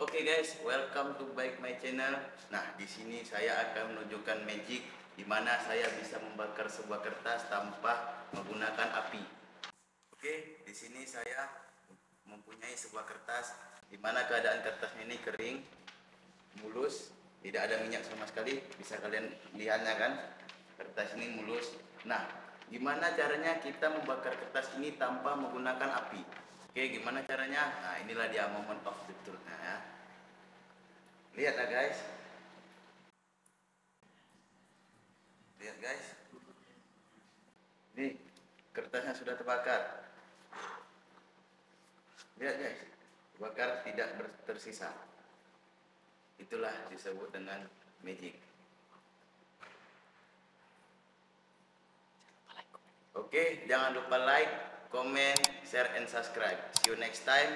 Oke guys, welcome to back my channel. Nah, di sini saya akan menunjukkan magic di mana saya bisa membakar sebuah kertas tanpa menggunakan api. Oke, di sini saya mempunyai sebuah kertas di mana keadaan kertasnya ini kering, mulus, tidak ada minyak sama sekali. Bisa kalian lihatnya kan? Kertas ini mulus. Nah, gimana caranya kita membakar kertas ini tanpa menggunakan api? Oke, gimana caranya? Nah, inilah dia moment of the truth-nya ya. Lihat ya guys. Lihat guys. Nih, kertasnya sudah terbakar. Lihat guys, bakar tidak tersisa. Itulah disebut dengan magic. Oke, jangan lupa like, comment, share, and subscribe. See you next time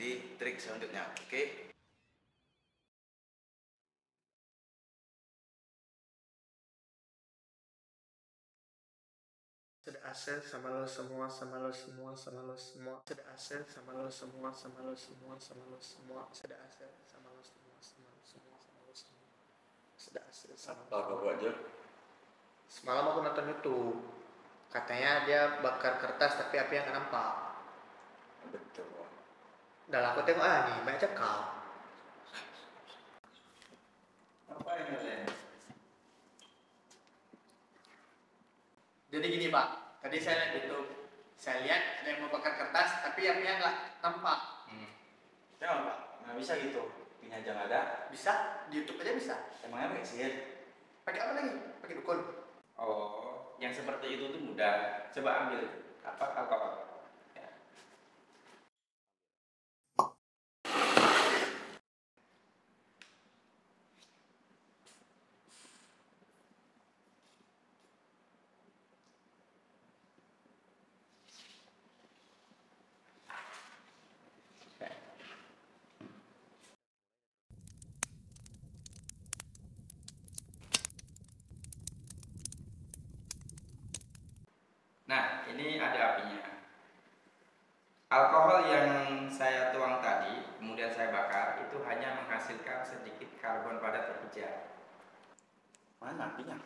di trik selanjutnya. Oke. Sudah asal sama lo semua, sama lo semua, sama lo semua. Sudah asal sama lo semua, sama lo semua, sama lo semua. Sudah asal sama lo semua, sama lo semua, sama lo semua. Sudah asal sama lo Apa kau aja? Semalam aku nonton YouTube. Katanya dia bakar kertas tapi api yang nggak nampak. Betul. Dan aku tengok nih banyak cekal. Apa yang kalian? Jadi gini Pak, tadi saya lihat YouTube. Saya lihat ada yang mau bakar kertas tapi apinya nggak nampak. Jangan Pak, nggak bisa gitu. Punya jangan ada. Bisa? Di YouTube aja bisa. Emangnya pakai sihir? Pakai apa lagi? Pakai dukun. Oh, yang seperti itu tuh mudah. Coba ambil apa alkohol. Ya. Oke. Nah, ini ada apinya. Alkohol yang saya tuang tadi, kemudian saya bakar, itu hanya menghasilkan sedikit karbon padat terhijau. Mana apinya?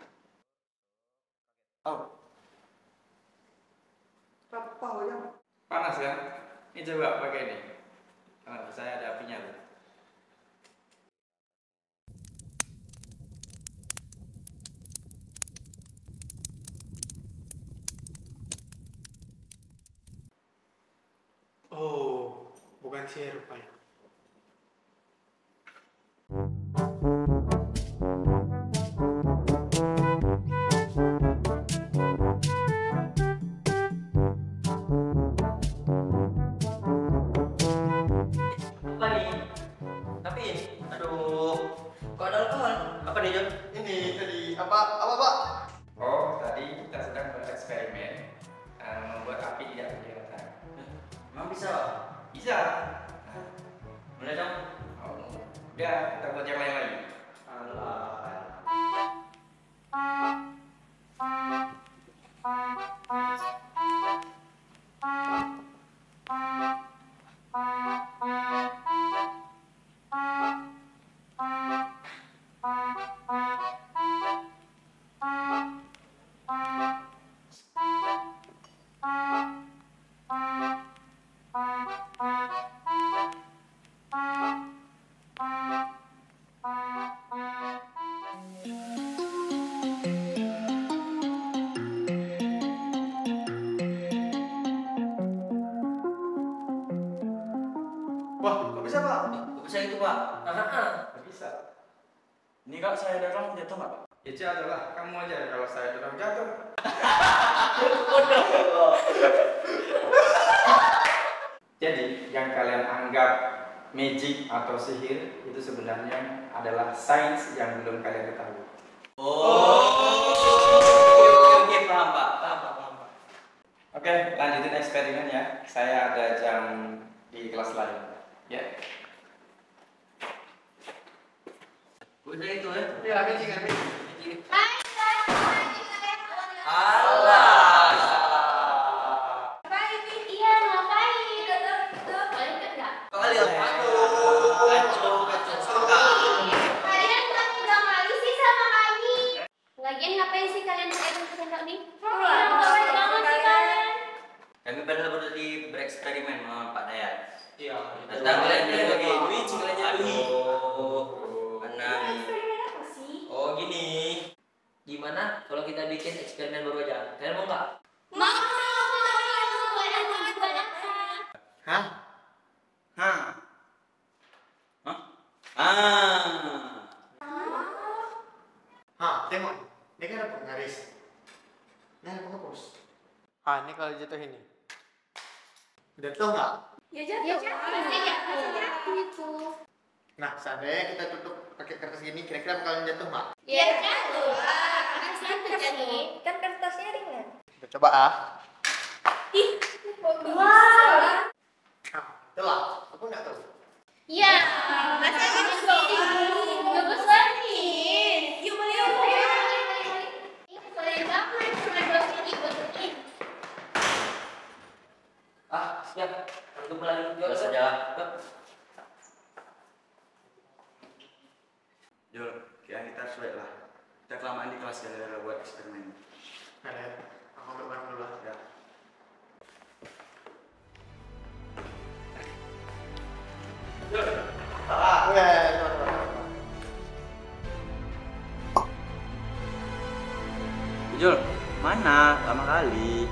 Oh, Apa ya? Panas kan? Ini coba pakai ini. Saya ada apinya tuh. Oh, bukan sihir rupanya. Apa nih? Tapi aduh, kok ada alkohol? Apa nih Jon? Ini tadi apa Pak? Oh, tadi kita sedang bereksperimen membuat api tidak kelihatan. Emang bisa? Pak? Bisa. Boleh dong? Oh, udah, kita buat yang lain lagi. Alah. Wah, kok bisa Pak? Kok bisa itu Pak? Nggak bisa. ini kalau saya dorong jatuh nggak Pak? Ya jatuh lah, kamu aja kalau saya dorong jatuh. Jadi, yang kalian anggap magic atau sihir itu sebenarnya adalah sains yang belum kalian ketahui. Oke, paham Pak. Paham. Oke, lanjutin eksperimen ya. Saya ada jam di kelas lain. Ya. Udah itu ya? Ya, kencing. Alah. Iya, ngapain? Kalian kan enggak? Kali aduh. kalau kita bikin eksperimen baru aja? Kalian mau nggak? Hah? Hah? Hah? Ah. Hah, tengok. Ini kan ada penggaris. Ini ada penghapus. Ah, ini kalau jatuh ini. Udah tahu nggak? Ya jatuh itu. Nah, seandainya kita tutup pakai kertas gini, kira-kira bakalan jatuh nggak? Ya jatuh. Kasihan tuh jadi. Kan kertasnya ringan. Kita coba ah. Ih, kok bisa? Nah, itulah. Aku nggak tahu. Ya, rasanya begini. Bagus lagi. Yuk, yuk. Boleh banget. Cuma 2 menit buat bikin. Ah, siap. Untuk lagi yuk saja. Yuk. Jul, kita harus baik lah. Kita kelamaan di kelas gara-gara buat eksperimen. Ada. Aku ambil barang dulu lah. Ya. Jul, mana? Lama kali.